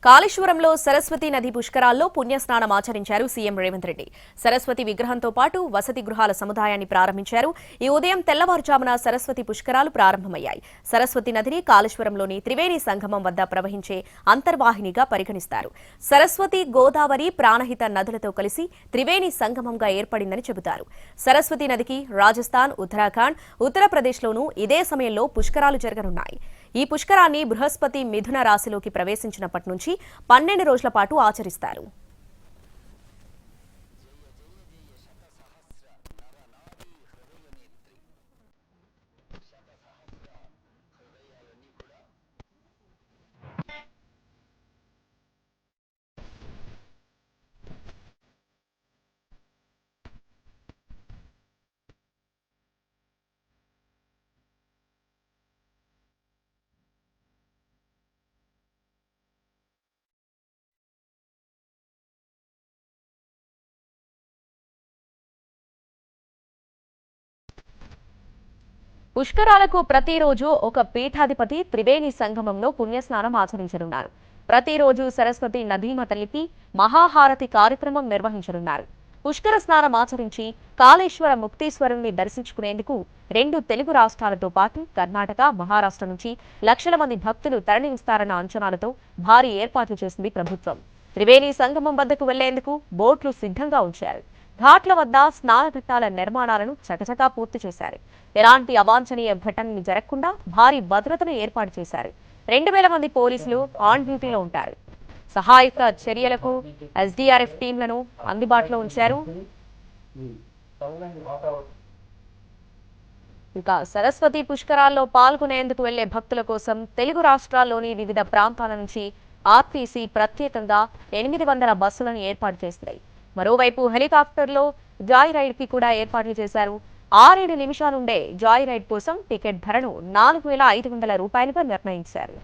కాళేశ్వరంలో సరస్వతి నది పుష్కరాల్లో పుణ్యస్నానం ఆచరించారు సీఎం రేవంత్ రెడ్డి. సరస్వతి విగ్రహంతో పాటు వసతి గృహాల సముదాయాన్ని ప్రారంభించారు. ఈ ఉదయం తెల్లవారుజామున సరస్వతి పుష్కరాలు ప్రారంభమయ్యాయి. సరస్వతి నదిని కాళేశ్వరంలోని త్రివేణి సంగమం వద్ద ప్రవహించే అంతర్వాహినిగా పరిగణిస్తారు. సరస్వతి, గోదావరి, ప్రాణహిత నదులతో కలిసి త్రివేణి సంగమంగా ఏర్పడిందని చెబుతారు. సరస్వతి నదికి రాజస్థాన్, ఉత్తరాఖండ్, ఉత్తరప్రదేశ్లోనూ ఇదే సమయంలో పుష్కరాలు జరగనున్నాయి. ఈ పుష్కరాన్ని బృహస్పతి మిథున రాశిలోకి ప్రవేశించినప్పటి నుంచి 12 రోజుల పాటు ఆచరిస్తారు. పుష్కరాలకు ప్రతిరోజు ఒక పీఠాధిపతి త్రివేణి సంగమంలో పుణ్యస్నానం ఆచరించనున్నారు. ప్రతిరోజు సరస్వతి నదీమ తల్లికి మహాహారతి కార్యక్రమం నిర్వహించనున్నారు. పుష్కర స్నానం ఆచరించి కాళేశ్వర ముక్తీశ్వరుణ్ణి దర్శించుకునేందుకు 2 తెలుగు రాష్ట్రాలతో పాటు కర్ణాటక, మహారాష్ట్ర నుంచి లక్షల మంది భక్తులు తరలివస్తారన్న అంచనాలతో భారీ ఏర్పాట్లు చేసింది ప్రభుత్వం. త్రివేణి సంగమం వద్దకు వెళ్లేందుకు బోట్లు సిద్ధంగా ఉంచారు. ఘాట్ల వద్ద స్నానఘట్టాల నిర్మాణాలను చకచకా పూర్తి చేశారు. ఎలాంటి అవాంఛనీయ ఘటనలు జరగకుండా భారీ భద్రతను ఏర్పాటు చేశారు. 2000 మంది పోలీసులు ఆన్ డ్యూటీలో ఉంటారు. సహాయక చర్యలకు ఎస్డీఆర్ఎఫ్ టీంలను అందుబాటులో ఉంచారు. ఇక సరస్వతి పుష్కరాల్లో పాల్గొనేందుకు వెళ్లే భక్తుల కోసం తెలుగు రాష్ట్రాల్లోని వివిధ ప్రాంతాల నుంచి ఆర్టీసీ ప్రత్యేకంగా 800 బస్సులను ఏర్పాటు చేసింది. మరోవైపు హెలికాప్టర్లో జాయ్ రైడ్ కి కూడా ఏర్పాట్లు చేశారు. 6-7 నిమిషాలుండే జాయ్ రైడ్ కోసం టికెట్ ధరను 4,500 రూపాయలుగా నిర్ణయించారు.